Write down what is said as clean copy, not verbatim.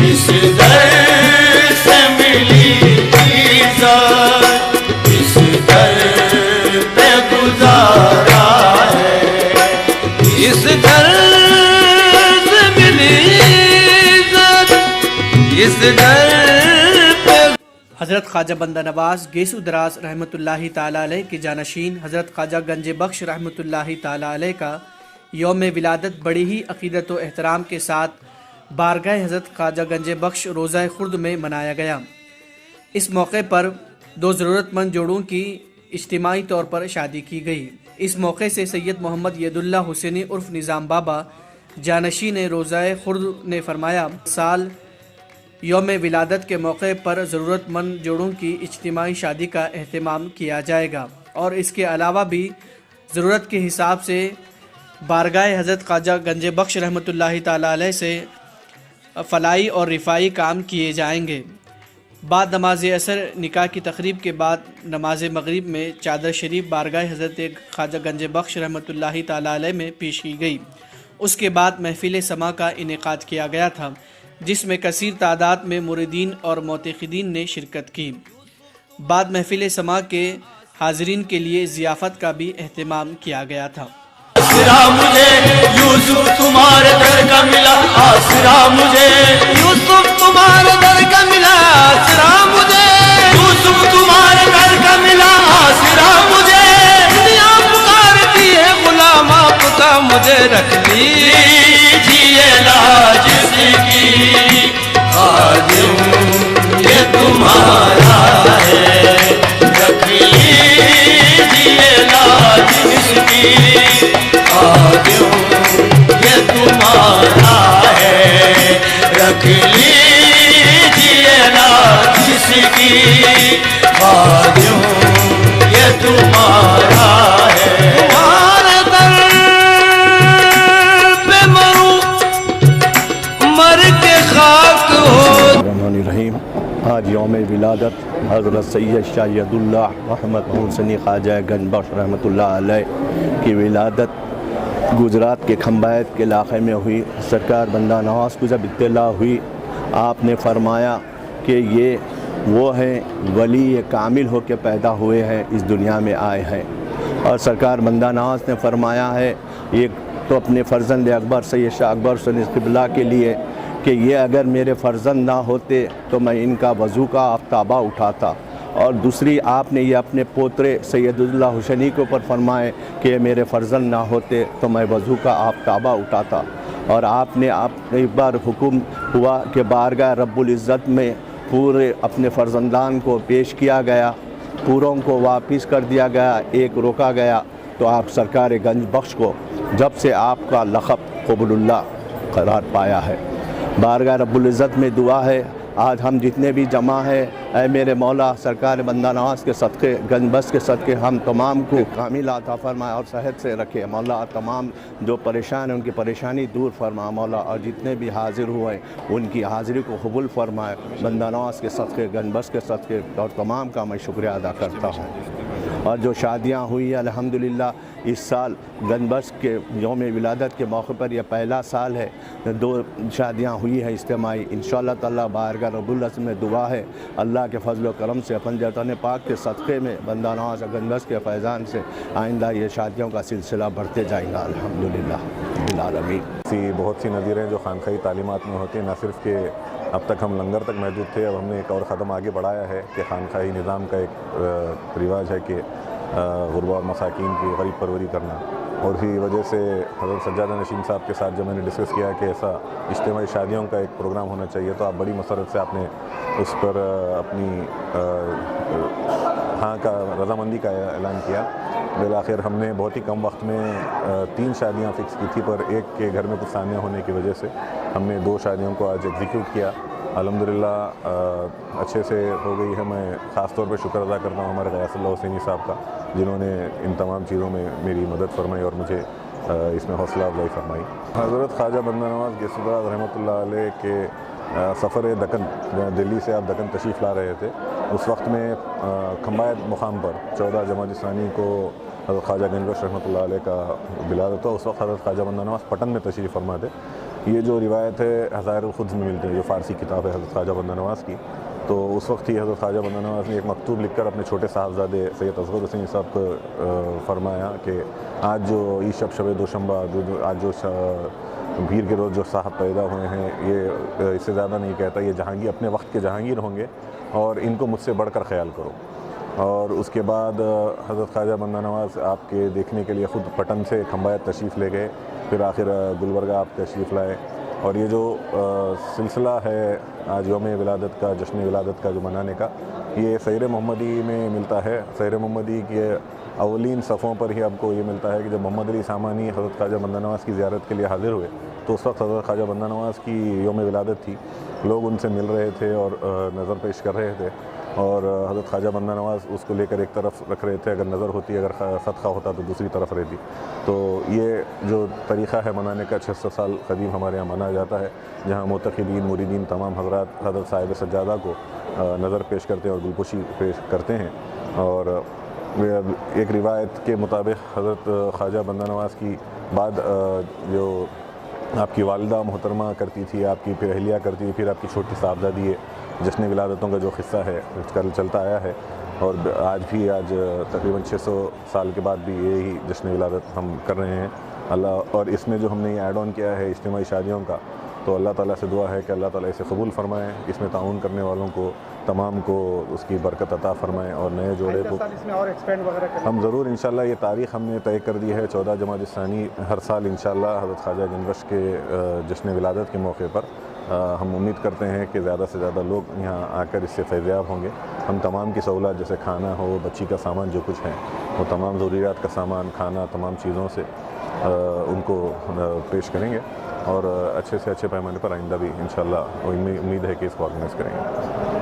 इस दर से मिली इज्जत, इस दर पे गुजारा है, इस दर से मिली इज्जत, इस दर पे। हज़रत ख्वाजा बंदा नवाज़ गेसू दराज रहमतुल्लाहि ताला अलैह के जानशीन हज़रत ख्वाजा गंज बख्श रहमतुल्लाहि ताला अलैह का यौम विलादत बड़ी ही अक़ीदत व एहतराम के साथ बारगाह हज़रत ख्वाजा गंज बख्श रोज़ा खुर्द में मनाया गया। इस मौके पर दो ज़रूरतमंद जोड़ों की इज्तिमाई तौर पर शादी की गई। इस मौके से सैयद मोहम्मद यदुल्ला हुसैनी उर्फ निज़ाम बाबा जानशीन रोज़ा खुर्द ने फरमाया, साल यौम विलादत के मौके पर ज़रूरतमंद जोड़ों की इज्तिमाई शादी का अहतमाम किया जाएगा और इसके अलावा भी ज़रूरत के हिसाब से बारगाह हज़रत ख्वाजा गंज बख्श रहमतुल्लाहि ताला अलैह से फ़लाई और रिफ़ाई काम किए जाएंगे। बाद नमाज असर निकाह की तकरीब के बाद नमाज मगरिब में चादर शरीफ बारगाह हज़रत ख्वाजा गंज बख्श रहमतुल्लाहि ताला अलैह में पेश की गई। उसके बाद महफिल समा का इनेकाद किया गया था, जिसमें कसीर तादाद में मुरीदीन और मोतक़ीदीन ने शिरकत की। बाद महफिल समा के हाज़रीन के लिए ज़ियाफ़त का भी अहतमाम किया गया था। आसरा मुझे यूसुफ तुम्हारे दर का मिला, आसरा मुझे यूसुफ तुम्हारे दर का मिला, आसरा मुझे यूसुफ तुम्हारे दर का मिला, आसरा मुझे दुनिया पुकारती है, गुलाम आपका मुझे रख लीजिए लाज इसकी, खादिम ये तुम्हारा है, रख लीजिए लाज इसकी, खादिम ये तुम्हारा है, रख लीजिए लाज इसकी, खादिम ये तुम्हारा है। तुम्हारे दर पे मरूं, मर के खाक हो। रहीम, आज यौम विलादत हज़रत सैयद शायदुल्लाह मोहम्मद हुसैनी ख्वाजा गंज बख्श रहमतुल्लाह अलैह की विलादत गुजरात के खम्बायत के इलाक़े में हुई। सरकार बंदा नवाज़ को जब इत्तला हुई, आपने फरमाया कि ये वो हैं वली कामिल हो के पैदा हुए हैं, इस दुनिया में आए हैं। और सरकार बंदा नवाज़ ने फरमाया है, एक तो अपने फ़र्जंद अकबर सैयद शाह अकबर हुसैन क़िबला के लिए कि ये अगर मेरे फ़र्जंद ना होते तो मैं इनका वज़ू का आफ्ताबा उठाता। और दूसरी आपने ये अपने पोतरे सैयदुल्लाह हुसैनी के ऊपर फरमाए कि ये मेरे फ़र्जंद ना होते तो मैं वज़ू का आफ्ताबा उठाता। और आपने एक बार हुक्म हुआ कि बारगाह रब्बुल इज़्ज़त में पूरे अपने फ़र्जंदान को पेश किया गया, पूरों को वापस कर दिया गया, एक रोका गया। तो आप सरकार गंज बख्श को जब से आपका लक़ब क़बूलुल्लाह करार पाया है। बारगाह रब्बुल इज़्ज़त में दुआ है, आज हम जितने भी जमा है, ऐ मेरे मौला सरकार बंदा नवाज़ के सदक़े गंज बख्श के सदक़े हम तमाम को कामिल अता फरमाए और सेहत से रखे मौला। तमाम जो परेशान हैं उनकी परेशानी दूर फरमा मौला, और जितने भी हाज़िर हुए उनकी हाज़िरी को कबूल फरमाए बंदा नवाज़ के सदक़े गंज बख्श के सदक़े। और तमाम का मैं शुक्रिया अदा करता हूँ। और जो शादियाँ हुई अल्हम्दुलिल्लाह इस साल गंज बख्श के यौम विलादत के मौके पर यह पहला साल है, 2 शादियाँ हुई हैं इज्तिमाई। इंशाअल्लाह ताला बारगाह रब्बुल इज़्ज़त में दुआ है अल्लाह के फजल व करम से अपन जतन पाक के सदक़े में बंदा नवाज़ गंज बख्श के फैज़ान से आइंदा ये शादियों का सिलसिला बढ़ते जाएगा अल्हम्दुलिल्लाह रब्बिल आलमीन। बहुत सी नज़ीरें जो खानखाई तालीमात में होती हैं, न सिर्फ कि अब तक हम लंगर तक महदूद थे, अब हमने एक और क़दम आगे बढ़ाया है कि खानखाई निज़ाम का एक रिवाज है कि गुरबा और मसाकीन की गरीब परवरी करना। और इसी वजह से हज़रत सज्जादा नशीन साहब के साथ जब मैंने डिस्कस किया कि ऐसा इज्तिमाई शादियों का एक प्रोग्राम होना चाहिए, तो आप बड़ी मसरत से आपने उस पर अपनी हाँ का रज़ामंदी का ऐलान किया। बिलाखिर हमने बहुत ही कम वक्त में 3 शादियाँ फ़िक्स की थी, पर एक के घर में कुछ सानिया होने की वजह से हमने 2 शादियों को आज एग्जीक्यूट किया। अल्हम्दुलिल्लाह अच्छे से हो गई है। मैं ख़ास तौर पे शुक्र अदा करता हूँ हमारे गयासुल्लाह हुसैनी साहब का, जिन्होंने इन तमाम चीज़ों में मेरी मदद फरमाई और मुझे इसमें हौसला अफजाई फरमाई। हज़रत ख्वाजा बंदा नवाज़ गेसुदराज रहमतुल्लाह अलैह के सफ़र दक्कन, दिल्ली से आप दक्कन तशरीफ़ ला रहे थे, उस वक्त में खम्बायत मुकाम पर 14 जमात इस्लामी को हज़रत ख्वाजा गंज बख्श रहमतुल्लाह अलैह का बिलाद था। उस वक्त हज़रत ख्वाजा बंदा नवाज़ पटन में तशरीफ़ फरमा थे। ये जो रिवायत है हज़ाइरुल ख़ुद्स में मिलती है, जो फ़ारसी किताब है हज़रत ख्वाजा बंदा नवाज़ की। तो उस वक्त ही हज़रत ख्वाजा बंदा नवाज़ ने एक मकतूब लिखकर अपने छोटे साहबज़ादे सैयद असग़र हुसैन साहब को फरमाया कि आज जो ईद शब दोशंबा, आज जो भीड़ के रोज़ जो साहब पैदा हुए हैं, ये इससे ज़्यादा नहीं कहता, ये जहांगीर अपने वक्त के जहांगीर होंगे और इनको मुझसे बढ़कर ख्याल करो। और उसके बाद हज़रत ख्वाजा बंदा नवाज़ आपके देखने के लिए ख़ुद पटन से खंबायत तशरीफ़ ले गए, फिर आखिर गुलबर्गा आप तशरीफ़ लाए। और ये जो सिलसिला है आज यौम विलादत का, जश्न विलादत का जो मनाने का, ये सैर मोहम्मदी में मिलता है। सैर मोहम्मदी के अवलीन सफ़ों पर ही आपको ये मिलता है कि जब मोहम्मद अली सामानी हज़रत ख्वाजा बंदा नवाज़ की ज़ियारत के लिए हाज़िर हुए तो उस वक्त हज़रत ख्वाजा बंदा नवाज़ की यौम विलादत थी। लोग उनसे मिल रहे थे और नज़र पेश कर रहे थे, और हज़रत ख्वाजा बंदा नवाज़ उसको लेकर एक तरफ रख रहे थे, अगर नज़र होती, अगर सदका होता तो दूसरी तरफ रहती। तो ये जो तरीक़ा है मनाने का 600 साल कदीम हमारे यहाँ मनाया जाता है, जहाँ मुतक़िदीन मुरीदीन तमाम हज़रात हज़रत साहिब सज्जादा को नज़र पेश करते हैं और गुलपोशी पेश करते हैं। और एक रिवायत के मुताबिक हज़रत ख्वाजा बंदा नवाज़ की बाद जो आपकी वालिदा मोहतरमा करती थी, आपकी फिर अहलिया करती थी, फिर आपकी छोटी साहबजादी है, जश्न विलादतों का जो क़िस्सा है कल चलता आया है, और आज तकरीबन 600 साल के बाद भी यही जश्न विलादत हम कर रहे हैं अल्लाह। और इसमें जो हमने ये ऐड ऑन किया है इज्तिमाई शादियों का, तो अल्लाह ताला से दुआ है कि अल्लाह ताला इसे कबूल फ़रमाए, इसमें ताउन करने वालों को तमाम को उसकी बरकत अता फ़रमाए, और नए जोड़े को इसमें और एक्सपेंड वगैरह करें। हम ज़रूर इंशाल्लाह ये तारीख़ हमने तय कर दी है 14 जमाद सानी। हर साल इंशाल्लाह हज़रत ख्वाजा गंजबख्श के जश्न विलादत के मौके पर हम उम्मीद करते हैं कि ज़्यादा से ज़्यादा लोग यहाँ आकर इससे फैज़याब होंगे। हम तमाम की सहूलत, जैसे खाना हो, बच्ची का सामान जो कुछ है, वो तमाम ज़रूरियात का सामान, खाना, तमाम चीज़ों से उनको पेश करेंगे, और अच्छे से अच्छे पैमाने पर आइंदा भी इंशाल्लाह उम्मीद है कि इसको ऑर्गेनाइज़ करेंगे।